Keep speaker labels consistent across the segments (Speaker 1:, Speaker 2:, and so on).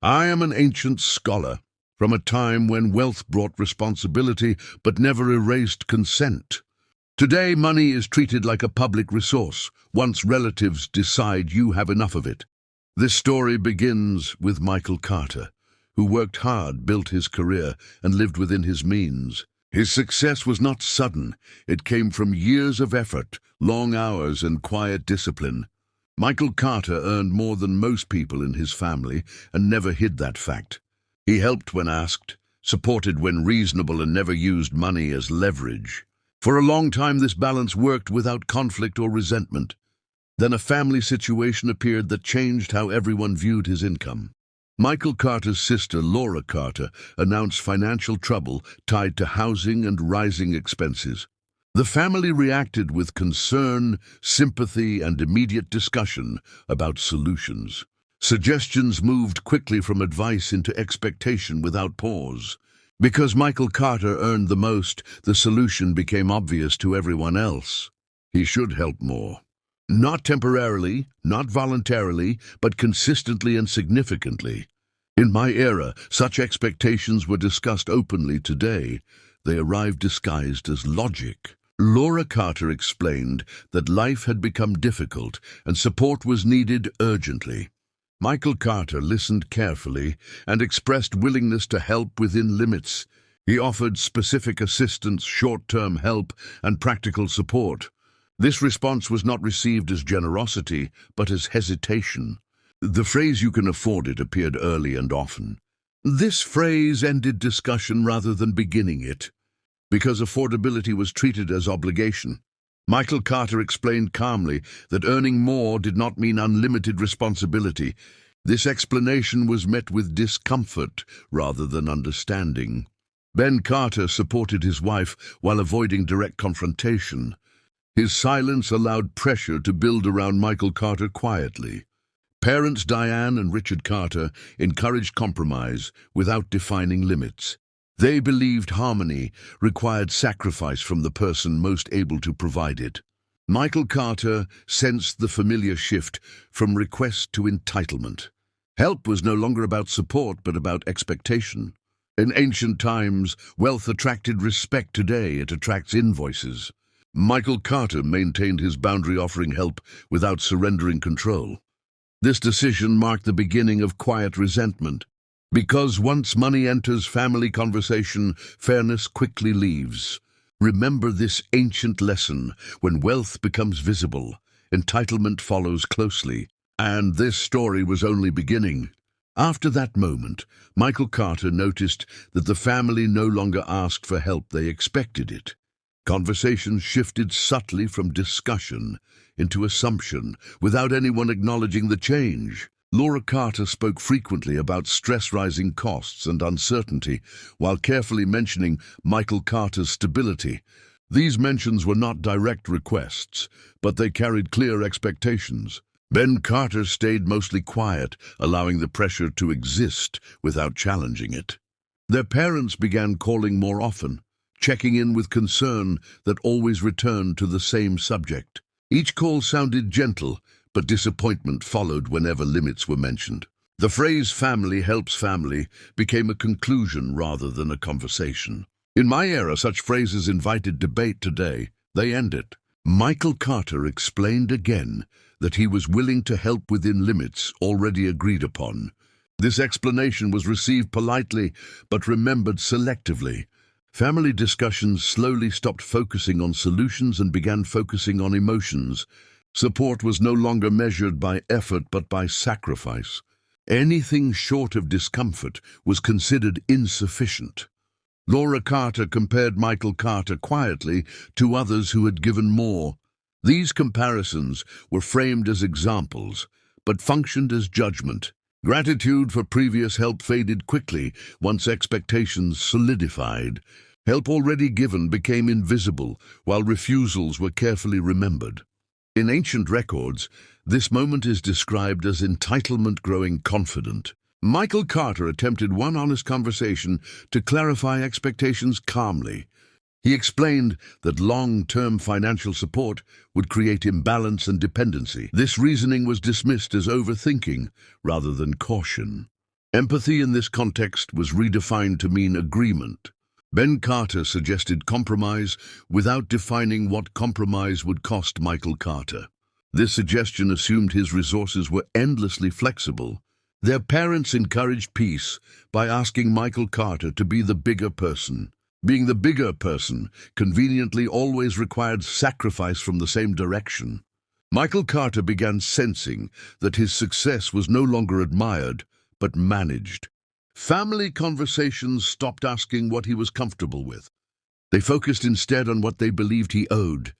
Speaker 1: I am an ancient scholar from a time when wealth brought responsibility but never erased consent. Today, money is treated like a public resource once relatives decide you have enough of it. This story begins with Michael Carter, who worked hard, built his career, and lived within his means. His success was not sudden. It came from years of effort, long hours, and quiet discipline. Michael Carter earned more than most people in his family and never hid that fact. He helped when asked, supported when reasonable, and never used money as leverage. For a long time, this balance worked without conflict or resentment. Then a family situation appeared that changed how everyone viewed his income. Michael Carter's sister, Laura Carter, announced financial trouble tied to housing and rising expenses. The family reacted with concern, sympathy, and immediate discussion about solutions. Suggestions moved quickly from advice into expectation without pause. Because Michael Carter earned the most, the solution became obvious to everyone else. He should help more. Not temporarily, not voluntarily, but consistently and significantly. In my era, such expectations were discussed openly. Today, they arrived disguised as logic. Laura Carter explained that life had become difficult and support was needed urgently. Michael Carter listened carefully and expressed willingness to help within limits. He offered specific assistance, short-term help, and practical support. This response was not received as generosity, but as hesitation. The phrase "you can afford it" appeared early and often. This phrase ended discussion rather than beginning it, because affordability was treated as obligation. Michael Carter explained calmly that earning more did not mean unlimited responsibility. This explanation was met with discomfort rather than understanding. Ben Carter supported his wife while avoiding direct confrontation. His silence allowed pressure to build around Michael Carter quietly. Parents Diane and Richard Carter encouraged compromise without defining limits. They believed harmony required sacrifice from the person most able to provide it. Michael Carter sensed the familiar shift from request to entitlement. Help was no longer about support but about expectation. In ancient times, wealth attracted respect. Today, it attracts invoices. Michael Carter maintained his boundary, offering help without surrendering control. This decision marked the beginning of quiet resentment. Because once money enters family conversation, fairness quickly leaves. Remember this ancient lesson: when wealth becomes visible, entitlement follows closely. And this story was only beginning. After that moment, Michael Carter noticed that the family no longer asked for help, they expected it. Conversations shifted subtly from discussion into assumption, without anyone acknowledging the change. Laura Carter spoke frequently about stress, rising costs, and uncertainty, while carefully mentioning Michael Carter's stability. These mentions were not direct requests, but they carried clear expectations. Ben Carter stayed mostly quiet, allowing the pressure to exist without challenging it. Their parents began calling more often, checking in with concern that always returned to the same subject. Each call sounded gentle, but disappointment followed whenever limits were mentioned. The phrase "family helps family" became a conclusion rather than a conversation. In my era, such phrases invited debate. Today, they end it. Michael Carter explained again that he was willing to help within limits already agreed upon. This explanation was received politely, but remembered selectively. Family discussions slowly stopped focusing on solutions and began focusing on emotions. Support was no longer measured by effort but by sacrifice. Anything short of discomfort was considered insufficient. Laura Carter compared Michael Carter quietly to others who had given more. These comparisons were framed as examples, but functioned as judgment. Gratitude for previous help faded quickly once expectations solidified. Help already given became invisible, while refusals were carefully remembered. In ancient records, this moment is described as entitlement growing confident. Michael Carter attempted one honest conversation to clarify expectations calmly. He explained that long-term financial support would create imbalance and dependency. This reasoning was dismissed as overthinking rather than caution. Empathy in this context was redefined to mean agreement. Ben Carter suggested compromise without defining what compromise would cost Michael Carter. This suggestion assumed his resources were endlessly flexible. Their parents encouraged peace by asking Michael Carter to be the bigger person. Being the bigger person conveniently always required sacrifice from the same direction. Michael Carter began sensing that his success was no longer admired, but managed. Family conversations stopped asking what he was comfortable with. They focused instead on what they believed he owed.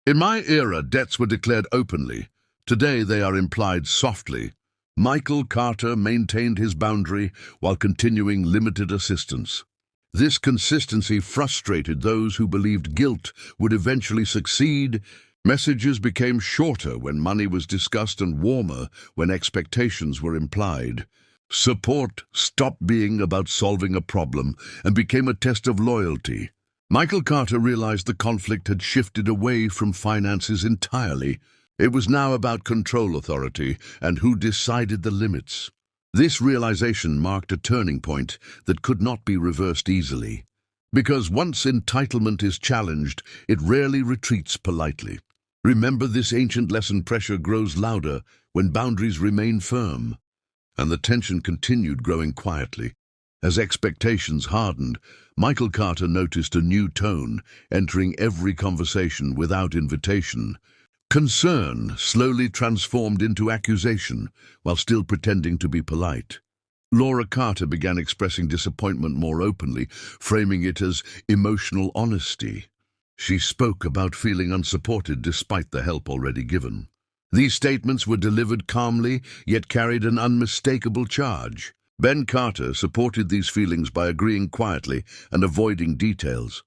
Speaker 1: In my era, debts were declared openly. Today, they are implied softly. Michael Carter maintained his boundary while continuing limited assistance. This consistency frustrated those who believed guilt would eventually succeed. Messages became shorter when money was discussed and warmer when expectations were implied. Support stopped being about solving a problem and became a test of loyalty. Michael Carter realized the conflict had shifted away from finances entirely. It was now about control authority and who decided the limits. This realization marked a turning point that could not be reversed easily. Because once entitlement is challenged, it rarely retreats politely. Remember this ancient lesson: pressure grows louder when boundaries remain firm. And the tension continued growing quietly. As expectations hardened, Michael Carter noticed a new tone entering every conversation without invitation. Concern slowly transformed into accusation while still pretending to be polite. Laura Carter began expressing disappointment more openly, framing it as emotional honesty. She spoke about feeling unsupported despite the help already given. These statements were delivered calmly, yet carried an unmistakable charge. Ben Carter supported these feelings by agreeing quietly and avoiding details.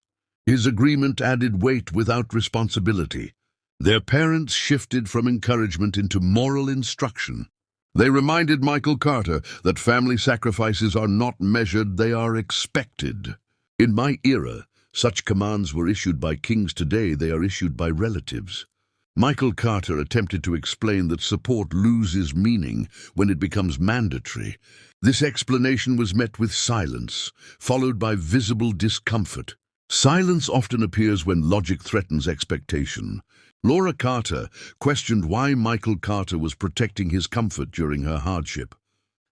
Speaker 1: His agreement added weight without responsibility. Their parents shifted from encouragement into moral instruction. They reminded Michael Carter that family sacrifices are not measured, they are expected. In my era, such commands were issued by kings. Today they are issued by relatives. Michael Carter attempted to explain that support loses meaning when it becomes mandatory. This explanation was met with silence, followed by visible discomfort. Silence often appears when logic threatens expectation. Laura Carter questioned why Michael Carter was protecting his comfort during her hardship.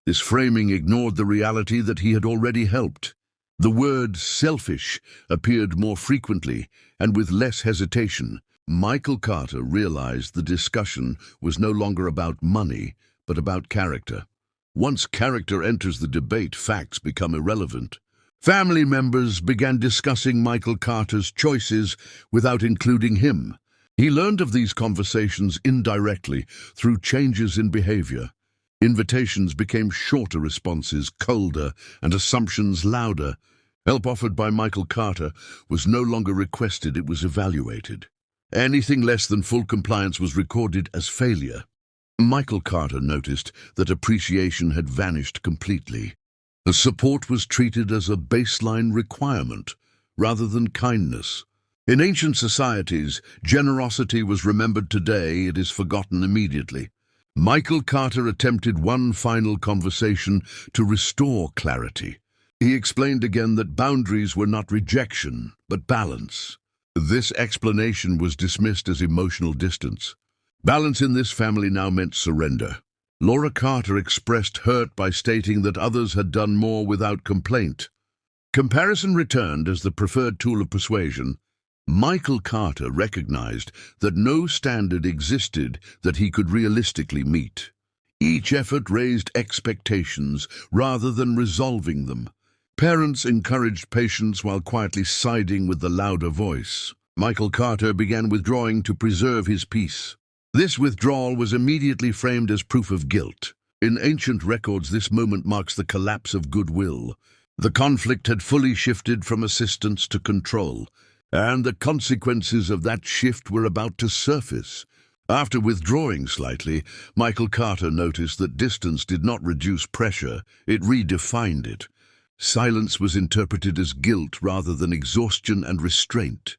Speaker 1: This framing ignored the reality that he had already helped. The word selfish appeared more frequently and with less hesitation. Michael Carter realized the discussion was no longer about money, but about character. Once character enters the debate, facts become irrelevant. Family members began discussing Michael Carter's choices without including him. He learned of these conversations indirectly through changes in behavior. Invitations became shorter responses, colder, and assumptions louder. Help offered by Michael Carter was no longer requested, it was evaluated. Anything less than full compliance was recorded as failure. Michael Carter noticed that appreciation had vanished completely. The support was treated as a baseline requirement rather than kindness. In ancient societies, generosity was remembered. Today, it is forgotten immediately. Michael Carter attempted one final conversation to restore clarity. He explained again that boundaries were not rejection, but balance. This explanation was dismissed as emotional distance. Balance in this family now meant surrender. Laura Carter expressed hurt by stating that others had done more without complaint. Comparison returned as the preferred tool of persuasion. Michael Carter recognized that no standard existed that he could realistically meet. Each effort raised expectations rather than resolving them. Parents encouraged patience while quietly siding with the louder voice. Michael Carter began withdrawing to preserve his peace. This withdrawal was immediately framed as proof of guilt. In ancient records, this moment marks the collapse of goodwill. The conflict had fully shifted from assistance to control, and the consequences of that shift were about to surface. After withdrawing slightly, Michael Carter noticed that distance did not reduce pressure, it redefined it. Silence was interpreted as guilt rather than exhaustion and restraint.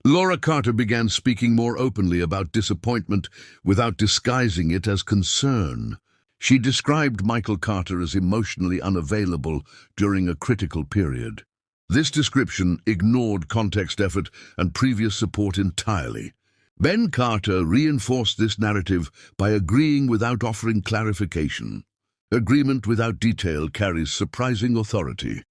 Speaker 1: Laura Carter began speaking more openly about disappointment without disguising it as concern. She described Michael Carter as emotionally unavailable during a critical period. This description ignored context, effort, and previous support entirely. Ben Carter reinforced this narrative by agreeing without offering clarification. Agreement without detail carries surprising authority.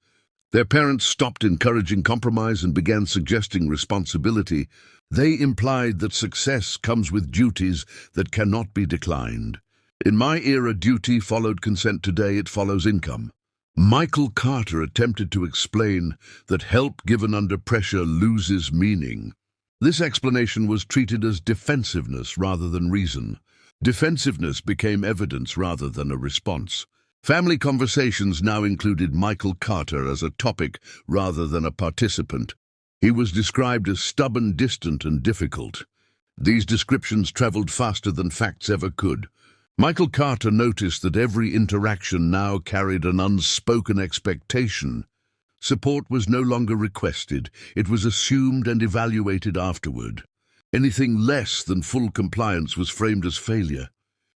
Speaker 1: Their parents stopped encouraging compromise and began suggesting responsibility. They implied that success comes with duties that cannot be declined. In my era, duty followed consent. Today, it follows income. Michael Carter attempted to explain that help given under pressure loses meaning. This explanation was treated as defensiveness rather than reason. Defensiveness became evidence rather than a response. Family conversations now included Michael Carter as a topic rather than a participant. He was described as stubborn, distant, and difficult. These descriptions traveled faster than facts ever could. Michael Carter noticed that every interaction now carried an unspoken expectation. Support was no longer requested, it was assumed and evaluated afterward. Anything less than full compliance was framed as failure.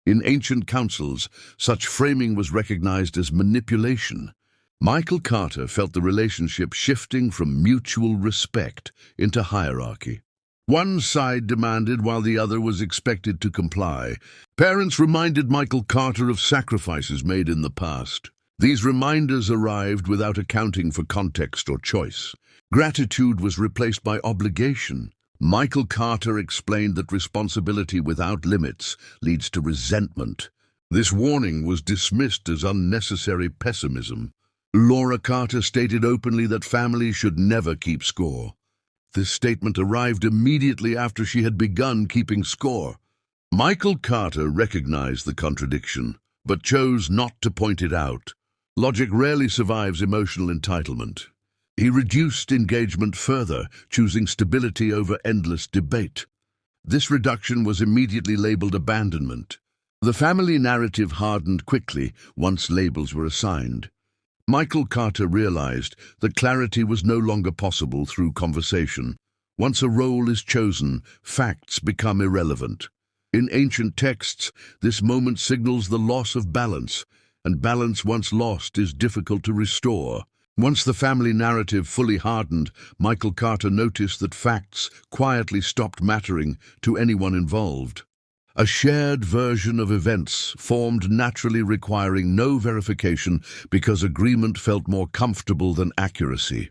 Speaker 1: In ancient councils, such framing was recognized as manipulation. Michael Carter felt the relationship shifting from mutual respect into hierarchy. One side demanded while the other was expected to comply. Parents reminded Michael Carter of sacrifices made in the past. These reminders arrived without accounting for context or choice. Gratitude was replaced by obligation. Michael Carter explained that responsibility without limits leads to resentment. This warning was dismissed as unnecessary pessimism. Laura Carter stated openly that families should never keep score. This statement arrived immediately after she had begun keeping score. Michael Carter recognized the contradiction, but chose not to point it out. Logic rarely survives emotional entitlement. He reduced engagement further, choosing stability over endless debate. This reduction was immediately labeled abandonment. The family narrative hardened quickly once labels were assigned. Michael Carter realized that clarity was no longer possible through conversation. Once a role is chosen, facts become irrelevant. In ancient texts, this moment signals the loss of balance, and balance once lost is difficult to restore. Once the family narrative fully hardened, Michael Carter noticed that facts quietly stopped mattering to anyone involved. A shared version of events formed naturally, requiring no verification because agreement felt more comfortable than accuracy.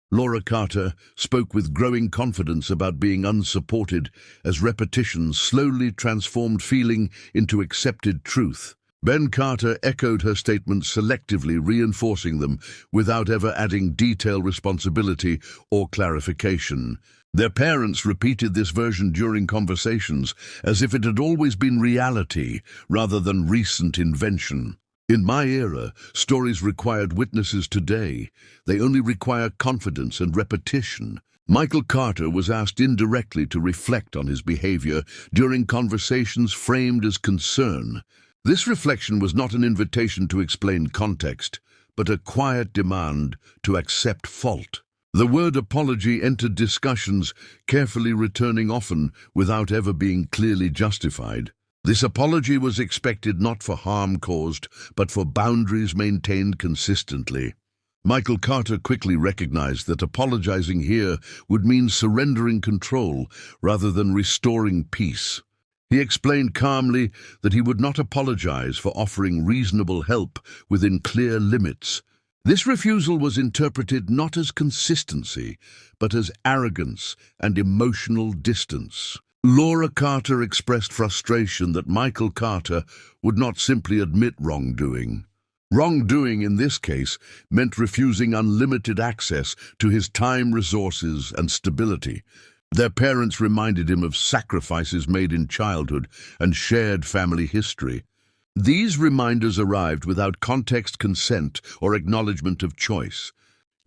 Speaker 1: Laura Carter spoke with growing confidence about being unsupported as repetition slowly transformed feeling into accepted truth. Ben Carter echoed her statements selectively, reinforcing them without ever adding detail, responsibility, or clarification. Their parents repeated this version during conversations as if it had always been reality rather than recent invention. In my era, stories required witnesses. Today, they only require confidence and repetition. Michael Carter was asked indirectly to reflect on his behavior during conversations framed as concern. This reflection was not an invitation to explain context, but a quiet demand to accept fault. The word apology entered discussions, carefully returning often without ever being clearly justified. This apology was expected not for harm caused, but for boundaries maintained consistently. Michael Carter quickly recognized that apologizing here would mean surrendering control rather than restoring peace. He explained calmly that he would not apologize for offering reasonable help within clear limits. This refusal was interpreted not as consistency, but as arrogance and emotional distance. Laura Carter expressed frustration that Michael Carter would not simply admit wrongdoing. Wrongdoing in this case meant refusing unlimited access to his time, resources, and stability. Their parents reminded him of sacrifices made in childhood and shared family history. These reminders arrived without context, consent, or acknowledgement of choice.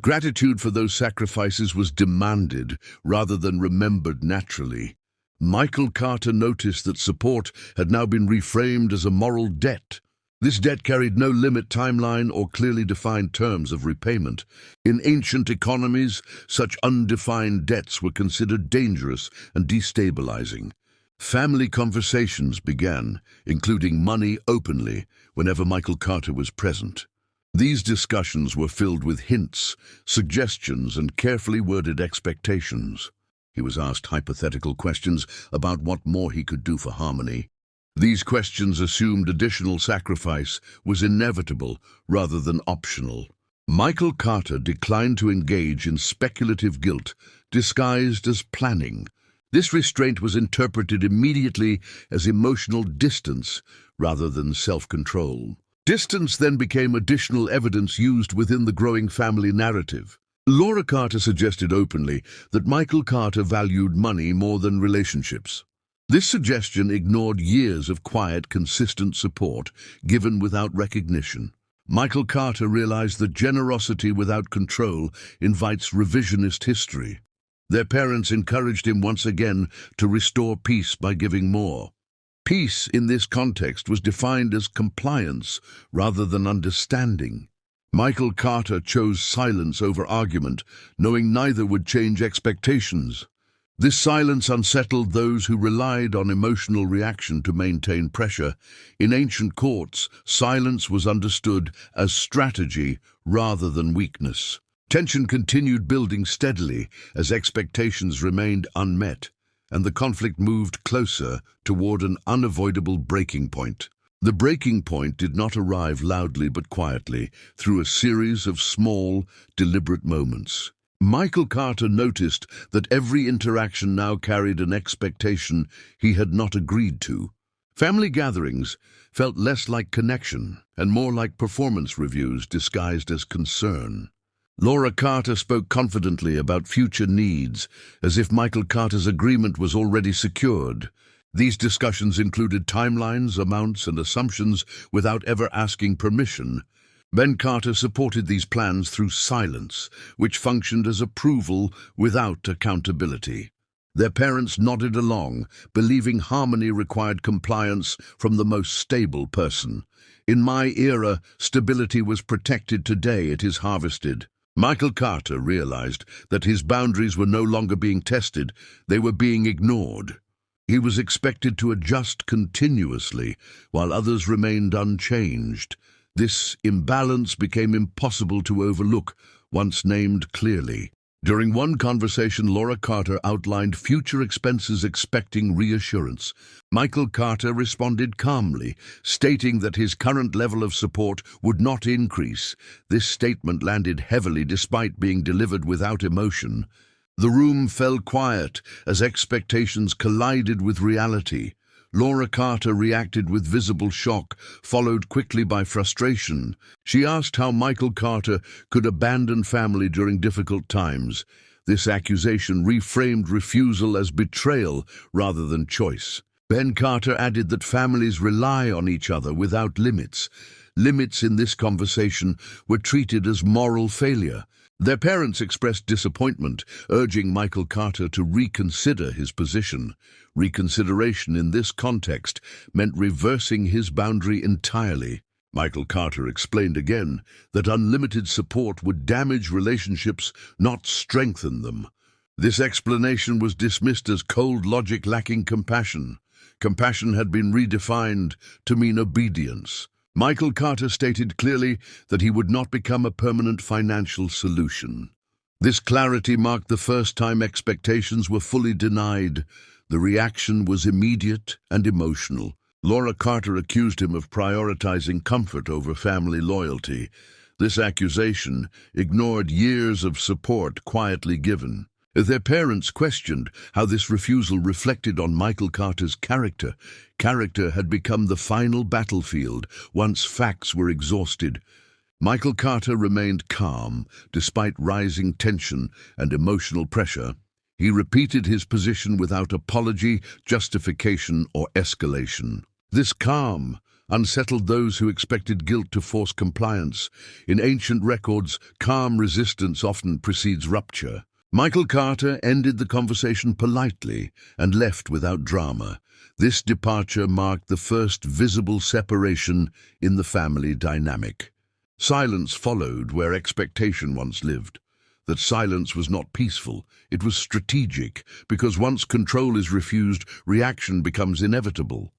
Speaker 1: Gratitude for those sacrifices was demanded rather than remembered naturally. Michael Carter noticed that support had now been reframed as a moral debt. This debt carried no limit, timeline, or clearly defined terms of repayment. In ancient economies, such undefined debts were considered dangerous and destabilizing. Family conversations began, including money openly, whenever Michael Carter was present. These discussions were filled with hints, suggestions, and carefully worded expectations. He was asked hypothetical questions about what more he could do for harmony. These questions assumed additional sacrifice was inevitable rather than optional. Michael Carter declined to engage in speculative guilt disguised as planning. This restraint was interpreted immediately as emotional distance rather than self-control. Distance then became additional evidence used within the growing family narrative. Laura Carter suggested openly that Michael Carter valued money more than relationships. This suggestion ignored years of quiet, consistent support given without recognition. Michael Carter realized that generosity without control invites revisionist history. Their parents encouraged him once again to restore peace by giving more. Peace in this context was defined as compliance rather than understanding. Michael Carter chose silence over argument, knowing neither would change expectations. This silence unsettled those who relied on emotional reaction to maintain pressure. In ancient courts, silence was understood as strategy rather than weakness. Tension continued building steadily as expectations remained unmet, and the conflict moved closer toward an unavoidable breaking point. The breaking point did not arrive loudly but quietly, through a series of small, deliberate moments. Michael Carter noticed that every interaction now carried an expectation he had not agreed to. Family gatherings felt less like connection and more like performance reviews disguised as concern. Laura Carter spoke confidently about future needs, as if Michael Carter's agreement was already secured. These discussions included timelines, amounts, and assumptions without ever asking permission. Ben Carter supported these plans through silence, which functioned as approval without accountability. Their parents nodded along, believing harmony required compliance from the most stable person. In my era, stability was protected. Today it is harvested. Michael Carter realized that his boundaries were no longer being tested, they were being ignored. He was expected to adjust continuously, while others remained unchanged. This imbalance became impossible to overlook once named clearly. During one conversation, Laura Carter outlined future expenses expecting reassurance. Michael Carter responded calmly, stating that his current level of support would not increase. This statement landed heavily despite being delivered without emotion. The room fell quiet as expectations collided with reality. Laura Carter reacted with visible shock, followed quickly by frustration. She asked how Michael Carter could abandon family during difficult times. This accusation reframed refusal as betrayal rather than choice. Ben Carter added that families rely on each other without limits. Limits in this conversation were treated as moral failure. Their parents expressed disappointment, urging Michael Carter to reconsider his position. Reconsideration in this context meant reversing his boundary entirely. Michael Carter explained again that unlimited support would damage relationships, not strengthen them. This explanation was dismissed as cold logic lacking compassion. Compassion had been redefined to mean obedience. Michael Carter stated clearly that he would not become a permanent financial solution. This clarity marked the first time expectations were fully denied. The reaction was immediate and emotional. Laura Carter accused him of prioritizing comfort over family loyalty. This accusation ignored years of support quietly given. Their parents questioned how this refusal reflected on Michael Carter's character. Character had become the final battlefield once facts were exhausted. Michael Carter remained calm despite rising tension and emotional pressure. He repeated his position without apology, justification, or escalation. This calm unsettled those who expected guilt to force compliance. In ancient records, calm resistance often precedes rupture. Michael Carter ended the conversation politely and left without drama. This departure marked the first visible separation in the family dynamic. Silence followed where expectation once lived. That silence was not peaceful, it was strategic, because once control is refused, reaction becomes inevitable.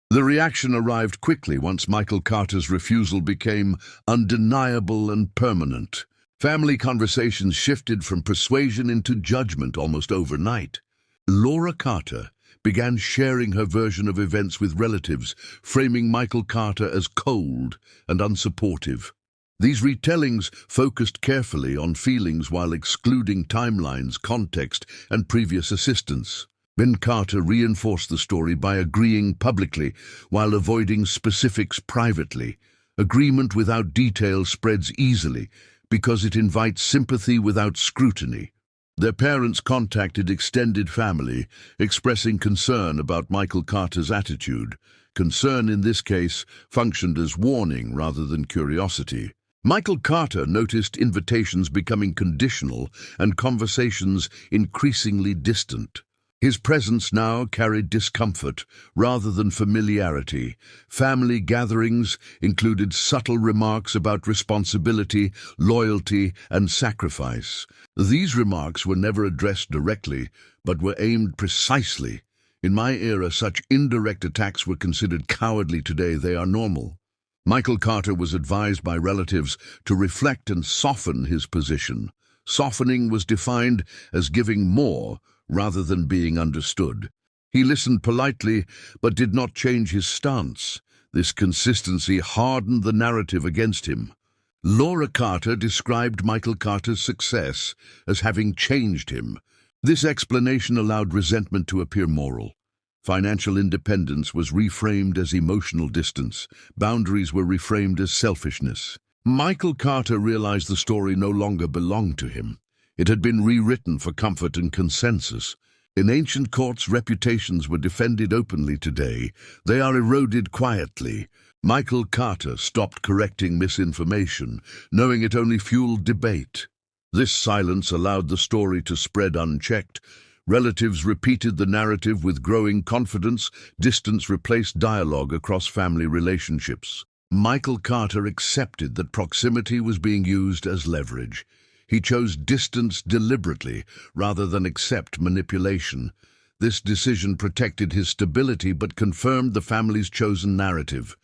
Speaker 1: The reaction arrived quickly once Michael Carter's refusal became undeniable and permanent. Family conversations shifted from persuasion into judgment almost overnight. Laura Carter began sharing her version of events with relatives, framing Michael Carter as cold and unsupportive. These retellings focused carefully on feelings while excluding timelines, context, and previous assistance. Ben Carter reinforced the story by agreeing publicly while avoiding specifics privately. Agreement without detail spreads easily because it invites sympathy without scrutiny. Their parents contacted extended family, expressing concern about Michael Carter's attitude. Concern in this case functioned as warning rather than curiosity. Michael Carter noticed invitations becoming conditional and conversations increasingly distant. His presence now carried discomfort rather than familiarity. Family gatherings included subtle remarks about responsibility, loyalty, and sacrifice. These remarks were never addressed directly, but were aimed precisely. In my era, such indirect attacks were considered cowardly. Today, they are normal. Michael Carter was advised by relatives to reflect and soften his position. Softening was defined as giving more rather than being understood. He listened politely, but did not change his stance. This consistency hardened the narrative against him. Laura Carter described Michael Carter's success as having changed him. This explanation allowed resentment to appear moral. Financial independence was reframed as emotional distance. Boundaries were reframed as selfishness. Michael Carter realized the story no longer belonged to him. It had been rewritten for comfort and consensus. In ancient courts, reputations were defended openly. Today, they are eroded quietly. Michael Carter stopped correcting misinformation, knowing it only fueled debate. This silence allowed the story to spread unchecked. Relatives repeated the narrative with growing confidence. Distance replaced dialogue across family relationships. Michael Carter accepted that proximity was being used as leverage. He chose distance deliberately rather than accept manipulation. This decision protected his stability but confirmed the family's chosen narrative.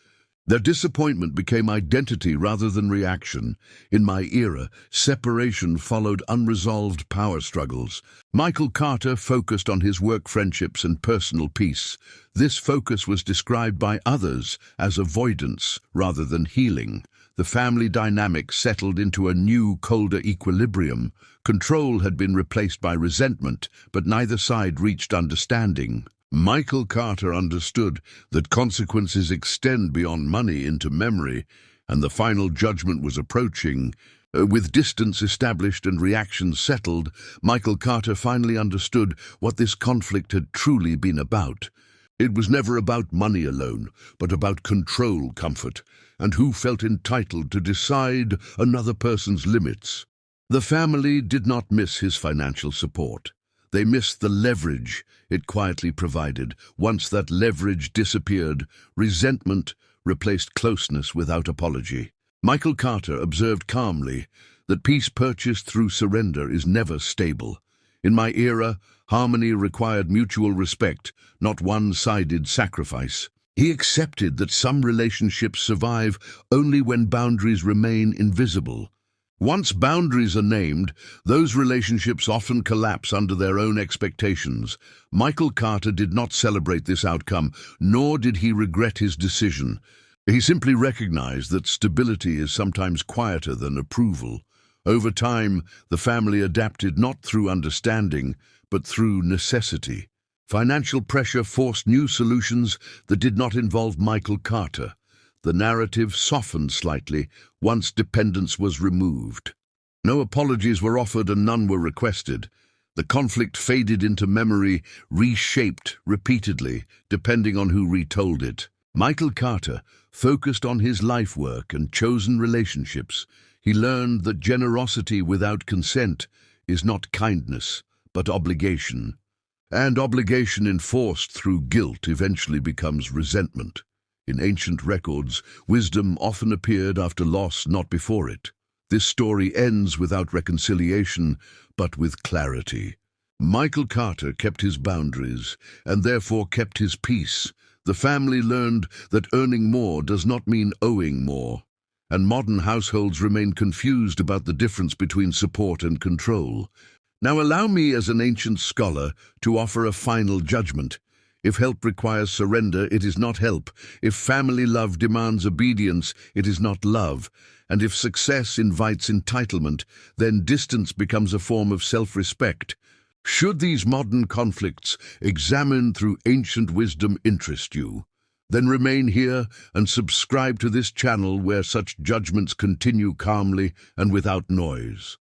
Speaker 1: Their disappointment became identity rather than reaction. In my era, separation followed unresolved power struggles. Michael Carter focused on his work, friendships, and personal peace. This focus was described by others as avoidance rather than healing. The family dynamic settled into a new, colder equilibrium. Control had been replaced by resentment, but neither side reached understanding. Michael Carter understood that consequences extend beyond money into memory, and the final judgment was approaching. With distance established and reactions settled, Michael Carter finally understood what this conflict had truly been about. It was never about money alone, but about control, comfort, and who felt entitled to decide another person's limits. The family did not miss his financial support. They missed the leverage it quietly provided. Once that leverage disappeared, resentment replaced closeness without apology. Michael Carter observed calmly that peace purchased through surrender is never stable. In my era, harmony required mutual respect, not one-sided sacrifice. He accepted that some relationships survive only when boundaries remain invisible. Once boundaries are named, those relationships often collapse under their own expectations. Michael Carter did not celebrate this outcome, nor did he regret his decision. He simply recognized that stability is sometimes quieter than approval. Over time, the family adapted not through understanding, but through necessity. Financial pressure forced new solutions that did not involve Michael Carter. The narrative softened slightly once dependence was removed. No apologies were offered and none were requested. The conflict faded into memory, reshaped repeatedly, depending on who retold it. Michael Carter focused on his life work and chosen relationships. He learned that generosity without consent is not kindness, but obligation. And obligation enforced through guilt eventually becomes resentment. In ancient records, wisdom often appeared after loss, not before it. This story ends without reconciliation, but with clarity. Michael Carter kept his boundaries, and therefore kept his peace. The family learned that earning more does not mean owing more, and modern households remain confused about the difference between support and control. Now allow me, as an ancient scholar, to offer a final judgment. If help requires surrender, it is not help. If family love demands obedience, it is not love. And if success invites entitlement, then distance becomes a form of self-respect. Should these modern conflicts, examined through ancient wisdom, interest you, then remain here and subscribe to this channel where such judgments continue calmly and without noise.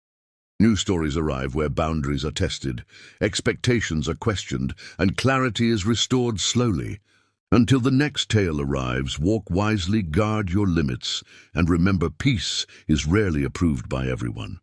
Speaker 1: New stories arrive where boundaries are tested, expectations are questioned, and clarity is restored slowly. Until the next tale arrives, walk wisely, guard your limits, and remember, peace is rarely approved by everyone.